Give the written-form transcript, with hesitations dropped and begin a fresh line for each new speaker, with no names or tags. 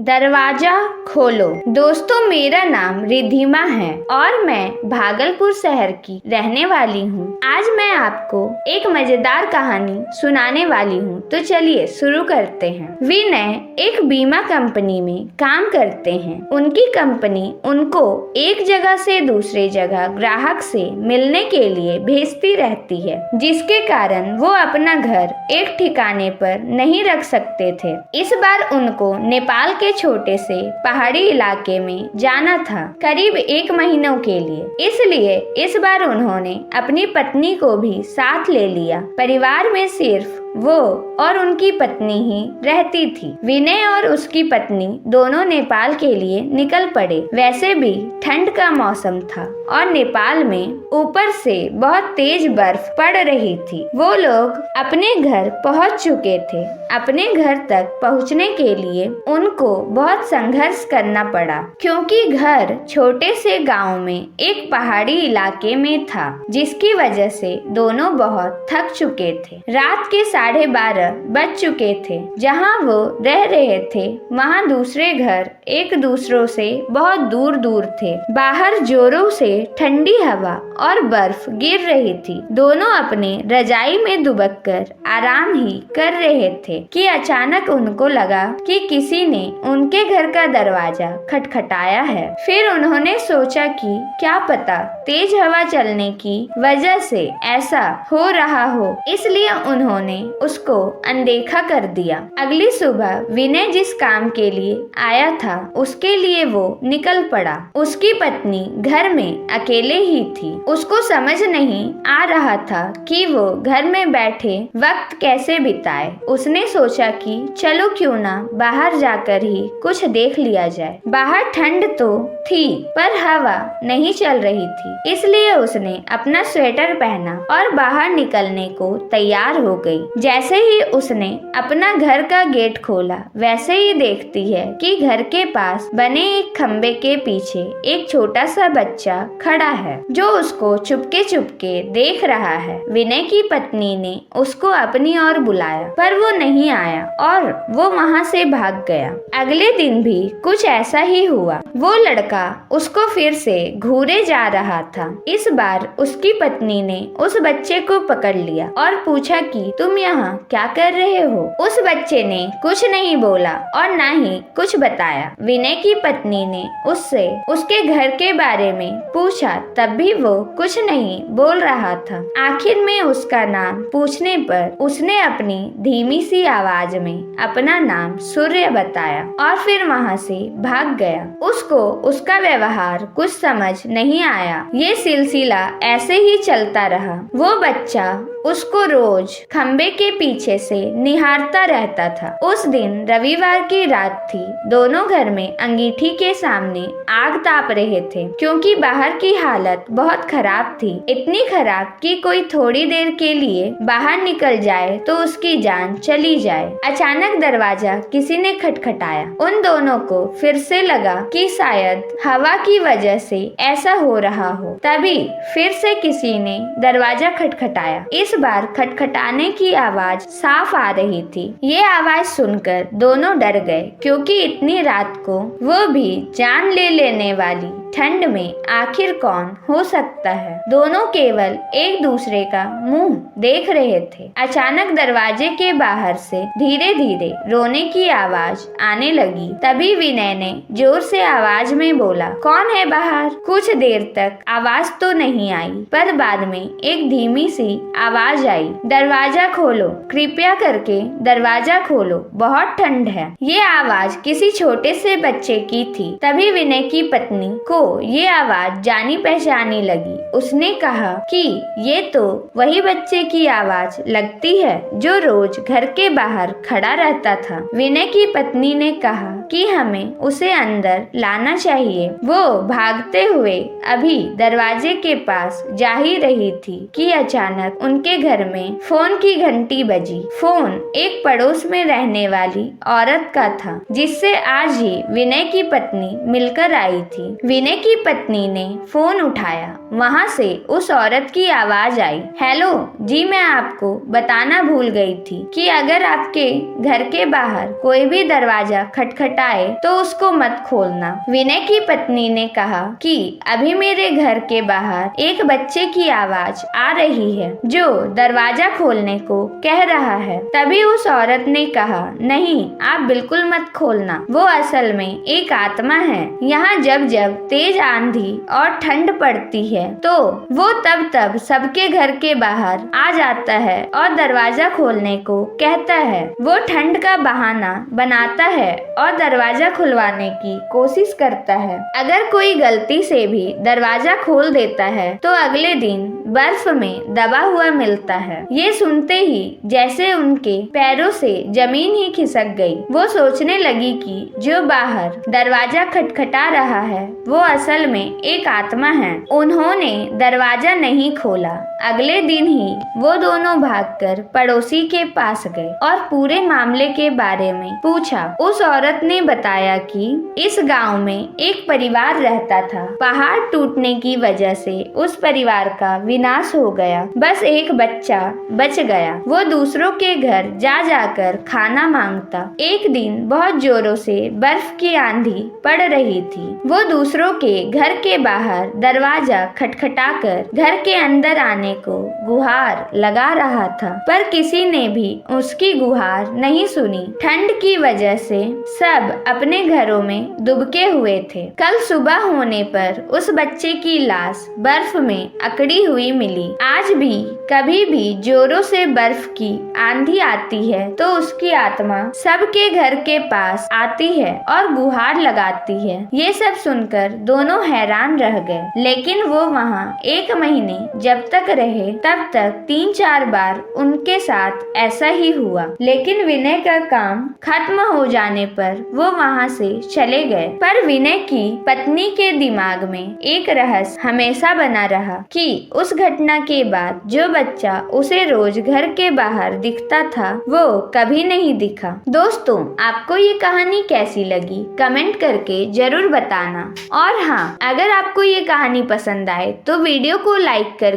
दरवाजा खोलो। दोस्तों, मेरा नाम रिद्धिमा है और मैं भागलपुर शहर की रहने वाली हूँ। आज मैं आपको एक मजेदार कहानी सुनाने वाली हूँ, तो चलिए शुरू करते हैं। विनय एक बीमा कंपनी में काम करते हैं। उनकी कंपनी उनको एक जगह से दूसरे जगह ग्राहक से मिलने के लिए भेजती रहती है, जिसके कारण वो अपना घर एक ठिकाने पर नहीं रख सकते थे। इस बार उनको नेपाल के छोटे से पहाड़ी इलाके में जाना था, करीब 1 महीनों के लिए। इसलिए इस बार उन्होंने अपनी पत्नी को भी साथ ले लिया। परिवार में सिर्फ वो और उनकी पत्नी ही रहती थी। विनय और उसकी पत्नी दोनों नेपाल के लिए निकल पड़े। वैसे भी ठंड का मौसम था और नेपाल में ऊपर से बहुत तेज बर्फ पड़ रही थी। वो लोग अपने घर पहुंच चुके थे। अपने घर तक पहुंचने के लिए उनको बहुत संघर्ष करना पड़ा, क्योंकि घर छोटे से गांव में एक पहाड़ी इलाके में था, जिसकी वजह से दोनों बहुत थक चुके थे। रात के 12:30 बज चुके थे। जहां वो रह रहे थे वहां दूसरे घर एक दूसरों से बहुत दूर दूर थे। बाहर जोरों से ठंडी हवा और बर्फ गिर रही थी। दोनों अपने रजाई में दुबककर आराम ही कर रहे थे कि अचानक उनको लगा कि किसी ने उनके घर का दरवाजा खटखटाया है। फिर उन्होंने सोचा कि क्या पता तेज हवा चलने की वजह से ऐसा हो रहा हो, इसलिए उन्होंने उसको अनदेखा कर दिया। अगली सुबह विनय जिस काम के लिए आया था उसके लिए वो निकल पड़ा। उसकी पत्नी घर में अकेले ही थी। उसको समझ नहीं आ रहा था कि वो घर में बैठे वक्त कैसे बिताए। उसने सोचा कि चलो क्यों ना बाहर जाकर ही कुछ देख लिया जाए। बाहर ठंड तो थी पर हवा नहीं चल रही थी, इसलिए उसने अपना स्वेटर पहना और बाहर निकलने को तैयार हो गई। जैसे ही उसने अपना घर का गेट खोला, वैसे ही देखती है कि घर के पास बने एक खम्बे के पीछे एक छोटा सा बच्चा खड़ा है, जो उसको चुपके चुपके देख रहा है। विनय की पत्नी ने उसको अपनी ओर बुलाया, पर वो नहीं आया और वो वहाँ से भाग गया। अगले दिन भी कुछ ऐसा ही हुआ। वो लड़का उसको फिर से घूरे जा रहा था। इस बार उसकी पत्नी ने उस बच्चे को पकड़ लिया और पूछा कि तुम यहाँ क्या कर रहे हो? उस बच्चे ने कुछ नहीं बोला और ना ही कुछ बताया। विनय की पत्नी ने उससे उसके घर के बारे में पूछा, तब भी वो कुछ नहीं बोल रहा था। आखिर में उसका नाम पूछने पर उसने अपनी धीमी सी आवाज में अपना नाम सूर्य बताया और फिर वहाँ से भाग गया। उसको उसका व्यवहार कुछ समझ नहीं आया। ये सिलसिला ऐसे ही चलता रहा। वो बच्चा उसको रोज खम्बे के पीछे से निहारता रहता था। उस दिन रविवार की रात थी। दोनों घर में अंगीठी के सामने आग ताप रहे थे, क्योंकि बाहर की हालत बहुत खराब थी। इतनी खराब कि कोई थोड़ी देर के लिए बाहर निकल जाए तो उसकी जान चली जाए। अचानक दरवाजा किसी ने खटखटाया। उन दोनों को फिर से लगा कि शायद हवा की वजह से ऐसा हो रहा हो। तभी फिर से किसी ने दरवाजा खटखटाया। इस बार खटखटाने की आवाज साफ आ रही थी। ये आवाज सुनकर दोनों डर गए, क्योंकि इतनी रात को वो भी जान ले लेने वाली ठंड में आखिर कौन हो सकता है। दोनों केवल एक दूसरे का मुंह देख रहे थे। अचानक दरवाजे के बाहर से धीरे धीरे रोने की आवाज आने लगी। तभी विनय ने जोर से आवाज में बोला, कौन है बाहर? कुछ देर तक आवाज तो नहीं आई, पर बाद में एक धीमी सी आवाज आई, दरवाजा खोलो, कृपया करके दरवाजा खोलो, बहुत ठंड है। ये आवाज किसी छोटे से बच्चे की थी। तभी विनय की पत्नी को ये आवाज जानी पहचानी लगी। उसने कहा कि ये तो वही बच्चे की आवाज लगती है जो रोज घर के बाहर खड़ा रहता था। विनय की पत्नी ने कहा कि हमें उसे अंदर लाना चाहिए। वो भागते हुए अभी दरवाजे के पास जा ही रही थी कि अचानक उनके घर में फोन की घंटी बजी। फोन एक पड़ोस में रहने वाली औरत का था, जिससे आज ही विनय की पत्नी मिलकर आई थी। विनय की पत्नी ने फोन उठाया। वहाँ से उस औरत की आवाज आई, हेलो जी, मैं आपको बताना भूल गई थी कि अगर आपके घर के बाहर कोई भी दरवाजा खटखटा खटखटाए तो उसको मत खोलना। विनय की पत्नी ने कहा कि अभी मेरे घर के बाहर एक बच्चे की आवाज आ रही है जो दरवाजा खोलने को कह रहा है। तभी उस औरत ने कहा, नहीं, आप बिल्कुल मत खोलना, वो असल में एक आत्मा है। यहाँ जब जब तेज आंधी और ठंड पड़ती है तो वो तब सबके घर के बाहर आ जाता है और दरवाजा खोलने को कहता है। वो ठंड का बहाना बनाता है और दरवाजा खुलवाने की कोशिश करता है। अगर कोई गलती से भी दरवाजा खोल देता है तो अगले दिन बर्फ में दबा हुआ मिलता है। ये सुनते ही जैसे उनके पैरों से जमीन ही खिसक गई। वो सोचने लगी कि जो बाहर दरवाजा खटखटा रहा है वो असल में एक आत्मा है। उन्होंने दरवाजा नहीं खोला। अगले दिन ही वो दोनों भागकर पड़ोसी के पास गए और पूरे मामले के बारे में पूछा। उस औरत ने बताया कि इस गांव में एक परिवार रहता था। पहाड़ टूटने की वजह से उस परिवार का विनाश हो गया। बस एक बच्चा बच गया। वो दूसरों के घर जा जाकर खाना मांगता। एक दिन बहुत जोरों से बर्फ की आंधी पड़ रही थी। वो दूसरों के घर के बाहर दरवाजा खटखटाकर घर के अंदर आने को गुहार लगा रहा था, पर किसी ने भी उसकी गुहार नहीं सुनी। ठंड की वजह से सब अपने घरों में दुबके हुए थे। कल सुबह होने पर उस बच्चे की लाश बर्फ में अकड़ी हुई मिली। आज भी कभी भी जोरों से बर्फ की आंधी आती है तो उसकी आत्मा सबके घर के पास आती है और गुहार लगाती है। ये सब सुनकर दोनों हैरान रह गए। लेकिन वो वहाँ 1 महीने जब तक रहे तब तक 3-4 बार उनके साथ ऐसा ही हुआ। लेकिन विनय का काम खत्म हो जाने पर वो वहाँ से चले गए। पर विनय की पत्नी के दिमाग में एक रहस्य हमेशा बना रहा कि उस घटना के बाद जो बच्चा उसे रोज घर के बाहर दिखता था वो कभी नहीं दिखा। दोस्तों, आपको ये कहानी कैसी लगी कमेंट करके जरूर बताना। और हाँ, अगर आपको ये कहानी पसंद आए तो वीडियो को लाइक कर